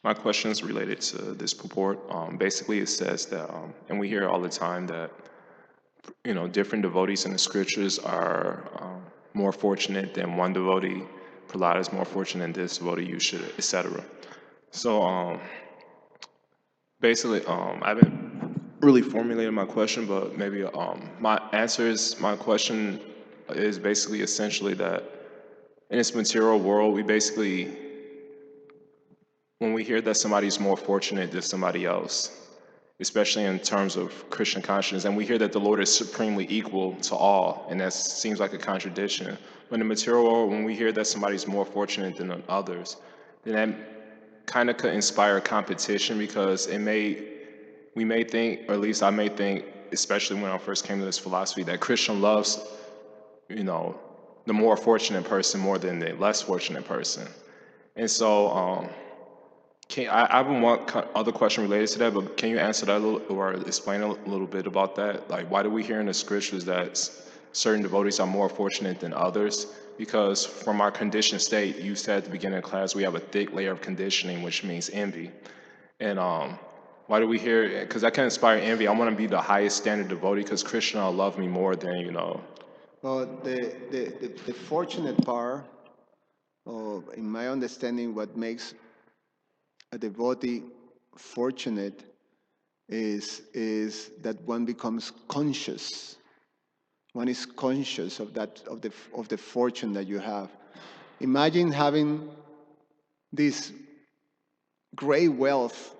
Speaker 2: My question is related to this purport. Basically, it says that, and we hear all the time that, different devotees in the scriptures are more fortunate than one devotee. Prahlada is more fortunate than this devotee, you should, etc. So, basically, I haven't really formulated my question, but maybe my question is basically essentially that in this material world, when we hear that somebody's more fortunate than somebody else, especially in terms of Christian consciousness, and we hear that the Lord is supremely equal to all, and that seems like a contradiction. But in the material world, when we hear that somebody's more fortunate than others, then that kind of could inspire competition, because it may we may think, or at least I may think, especially when I first came to this philosophy, that Krishna loves, the more fortunate person more than the less fortunate person. And so, I have one other question related to that, but can you answer that a little, or explain a little bit about that? Like, why do we hear in the scriptures that certain devotees are more fortunate than others? Because from our conditioned state, you said at the beginning of class, we have a thick layer of conditioning, which means envy. And why do we hear? Because that can inspire envy. I want to be the highest standard devotee because Krishna will love me more than,
Speaker 1: Well, the fortunate part, in my understanding, what makes a devotee fortunate is that one becomes conscious. One is conscious of the fortune that you have. Imagine having this great wealth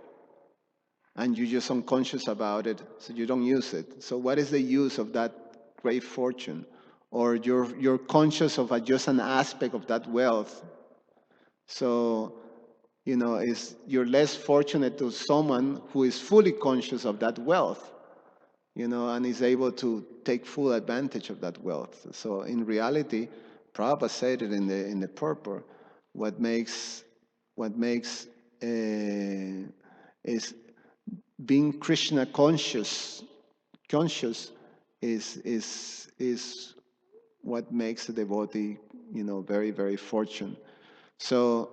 Speaker 1: and you're just unconscious about it, so you don't use it. So what is the use of that great fortune? Or you're conscious of just an aspect of that wealth. So, you're less fortunate to someone who is fully conscious of that wealth, and is able to take full advantage of that wealth. So in reality, Prabhupada said it in the purport. What makes is being Krishna conscious is what makes a devotee, very, very fortunate. So,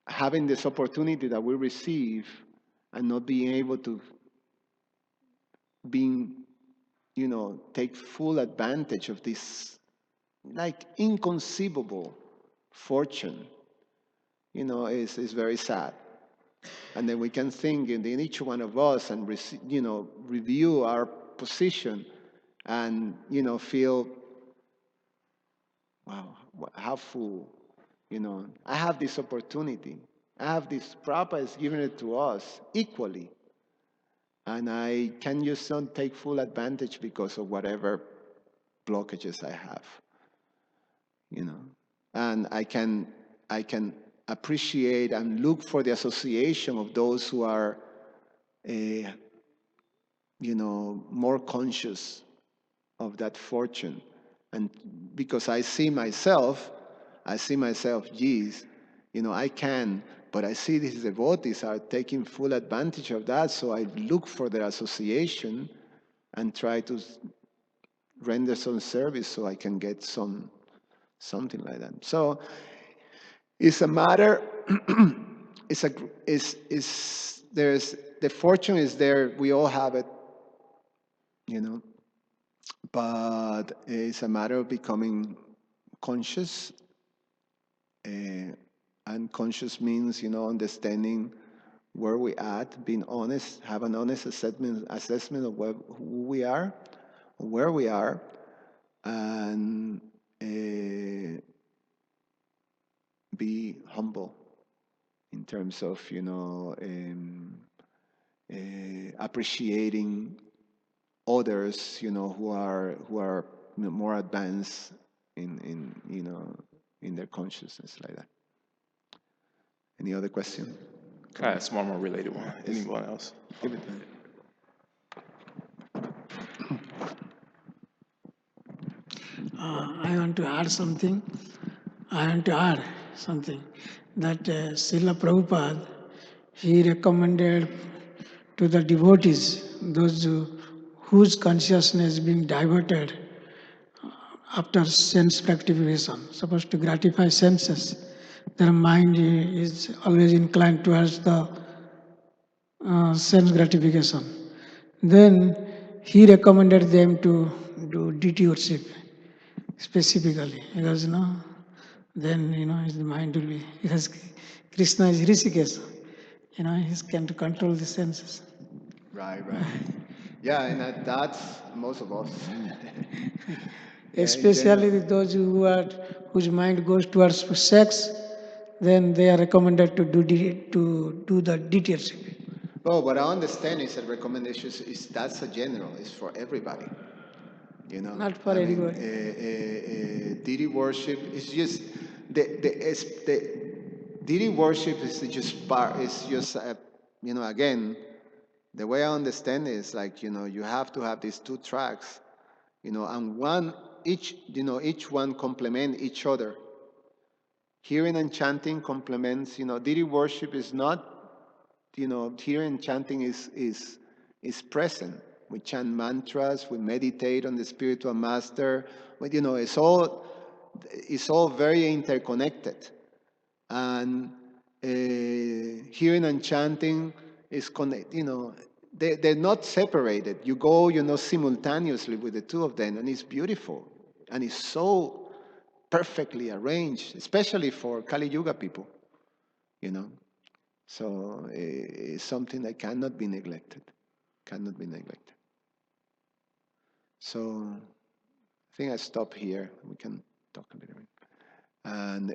Speaker 1: having this opportunity that we receive and not being able to take full advantage of this like inconceivable fortune, is very sad. And then we can think in each one of us and review our position and feel, wow, how fool, I have this opportunity. I have this, Prabhupada is giving it to us equally. And I can just not take full advantage because of whatever blockages I have. And I can appreciate and look for the association of those who are, more conscious of that fortune. And because I see myself, geez, I can, but I see these devotees are taking full advantage of that, so I look for their association and try to render some service so I can get something like that. So it's a matter, there's, the fortune is there, we all have it, but it's a matter of becoming conscious. And conscious means, understanding where we at, being honest, have an honest assessment of who we are, where we are, and be humble in terms of, appreciating others, who are more advanced in their consciousness, like that. Any other question?
Speaker 2: Okay, it's one more related one. Anyone else?
Speaker 1: Give it to me.
Speaker 3: I want to add something. That Srila Prabhupada, he recommended to the devotees, those whose consciousness is being diverted after sense gratification, supposed to gratify senses, their mind is always inclined towards the sense gratification. Then he recommended them to do duty worship specifically, because then his mind will be, because Krishna is Rishikesh, he can control the senses.
Speaker 1: Right. Yeah, and that's most of us.
Speaker 3: Especially those whose mind goes towards sex, then they are recommended to do the duty worship.
Speaker 1: Well, what I understand is that recommendations that's a general, it's for everybody.
Speaker 3: Not for everybody.
Speaker 1: Deity worship is just the deity worship is just part. It's just again, the way I understand it is like, you have to have these two tracks, and each one complement each other. Hearing and chanting complements, deity worship is not, hearing and chanting is present. We chant mantras, we meditate on the spiritual master, but it's all very interconnected. And hearing and chanting is connected, they're not separated. You go, simultaneously with the two of them, and it's beautiful. And it's so perfectly arranged, especially for Kali Yuga people, So it's something that cannot be neglected. Cannot be neglected. So I think I stop here. We can talk a little bit. And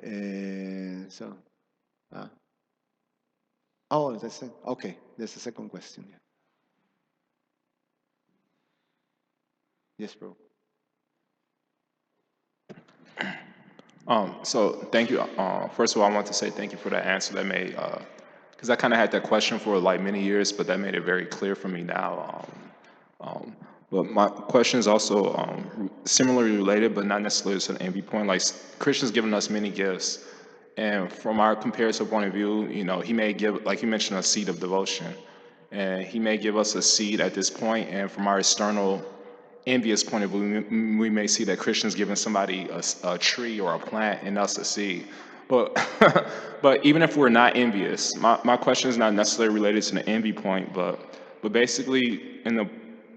Speaker 1: that's it. Okay, there's a second question. Yeah. Yes, bro.
Speaker 2: So thank you. First of all, I want to say thank you for that answer. That made, because I kind of had that question for like many years, but that made it very clear for me now. But my question is also similarly related, but not necessarily to the envy point. Like Krishna's given us many gifts, and from our comparative point of view, he may give, like you mentioned, a seed of devotion, and he may give us a seed at this point, and from our external envious point of view, we may see that Christians giving somebody a tree or a plant and us a seed. But but even if we're not envious, my question is not necessarily related to the envy point, but basically in the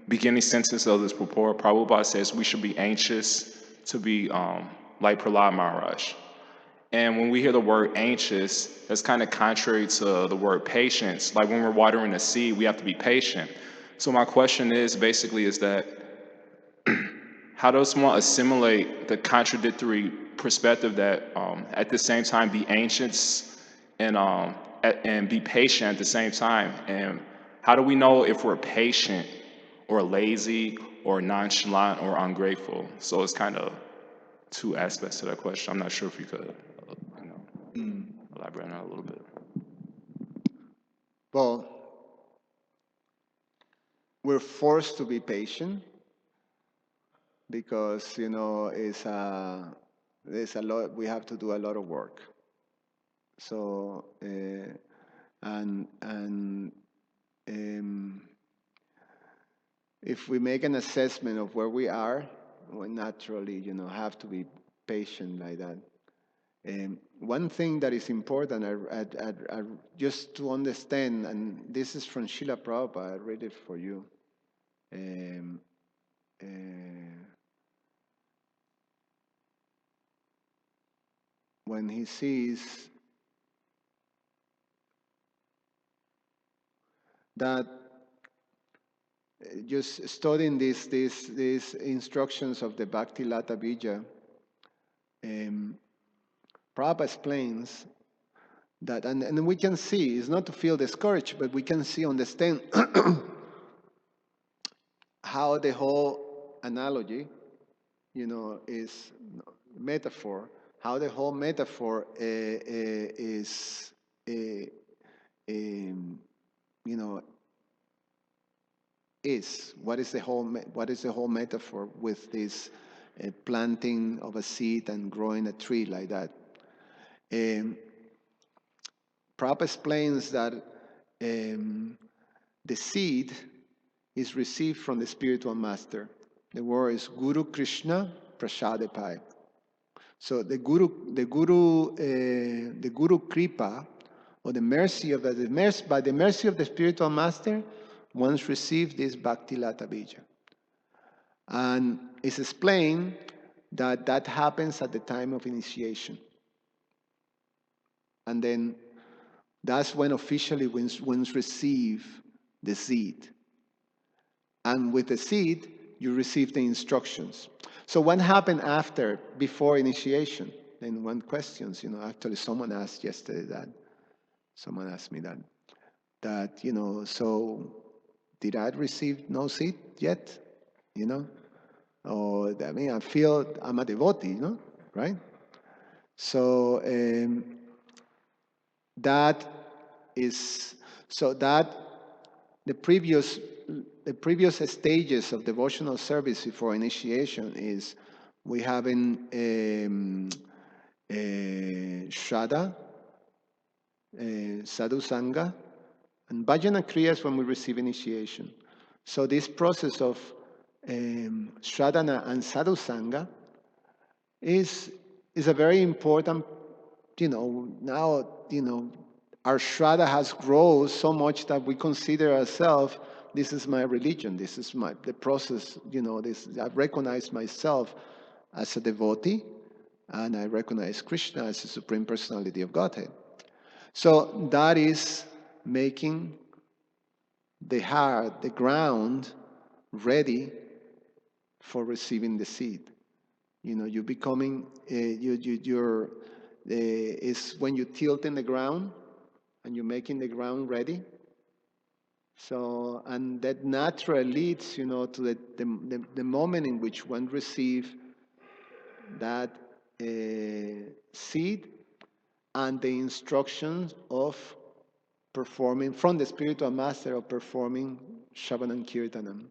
Speaker 2: beginning sentence of this purport, Prabhupada says we should be anxious to be like Prahlad Maharaj. And when we hear the word anxious, that's kind of contrary to the word patience. Like when we're watering a seed, we have to be patient. So my question is basically is that how does one assimilate the contradictory perspective that at the same time be anxious and be patient at the same time? And how do we know if we're patient or lazy or nonchalant or ungrateful? So it's kind of two aspects to that question. I'm not sure if you could elaborate on that a little bit.
Speaker 1: Well, we're forced to be patient because there's a lot. We have to do a lot of work. So if we make an assessment of where we are, we naturally have to be patient like that. One thing that is important, just to understand, and this is from Srila Prabhupada, I read it for you. When he sees that, just studying these instructions of the Bhakti Lata Bija, Prabhupada explains that, and we can see, it's not to feel discouraged, but we can see, understand how the whole analogy, is metaphor, how the whole metaphor is, what is the whole metaphor with this planting of a seed and growing a tree like that. Prabhupada explains that the seed is received from the spiritual master. The word is Guru Krishna Prasadepai. So the Guru Kripa, or the mercy of by the mercy of the spiritual master, once received this Bhakti Lata Bija. And it's explained that happens at the time of initiation. And then that's when officially one's receive the seed. And with the seed, you receive the instructions. So what happened before initiation? Then one questions, actually someone asked yesterday that. Someone asked me that, so did I receive no seed yet? Or, I feel I'm a devotee, right? So that is, So that the previous stages of devotional service before initiation is we have in Shraddha, Sadhu Sangha, and Bhajana Kriyas when we receive initiation. So this process of Shraddha and Sadhu Sangha is a very important, now, our Shraddha has grown so much that we consider ourselves, this is my religion, this is the process, I recognize myself as a devotee, and I recognize Krishna as the Supreme Personality of Godhead. So that is making the heart, the ground, ready for receiving the seed. You're becoming, is when you tilt in the ground and you're making the ground ready. So, and that naturally leads, to the moment in which one receives that seed and the instructions of performing, from the spiritual master, of performing Shravanam Kirtanam.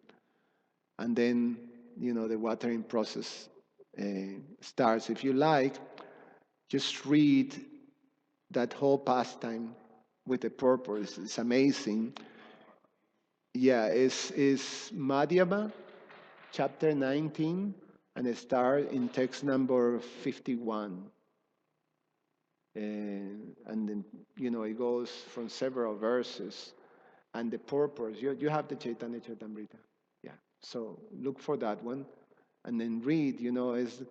Speaker 1: And then, the watering process starts. If you like, just read that whole pastime with a purpose. It's amazing. Yeah, it's Madhyama, chapter 19, and it starts in text number 51. And then, it goes from several verses. And the purpose, you have the Chaitanya Charitamrita. Yeah, so look for that one. And then read, is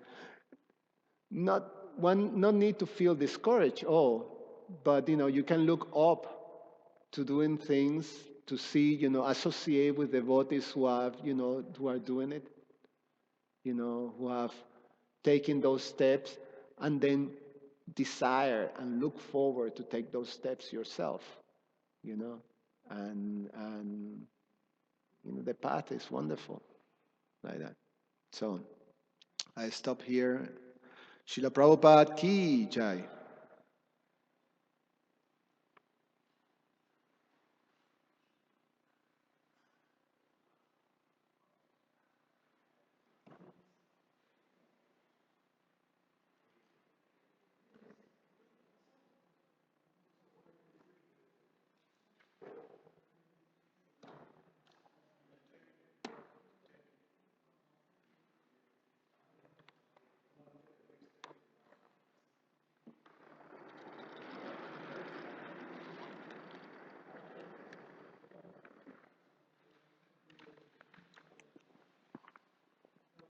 Speaker 1: not need to feel discouraged, but, you can look up to doing things, to see, associate with devotees who have, who are doing it, who have taken those steps, and then desire and look forward to take those steps yourself, and the path is wonderful like that. So I stop here. Srila Prabhupada ki jai.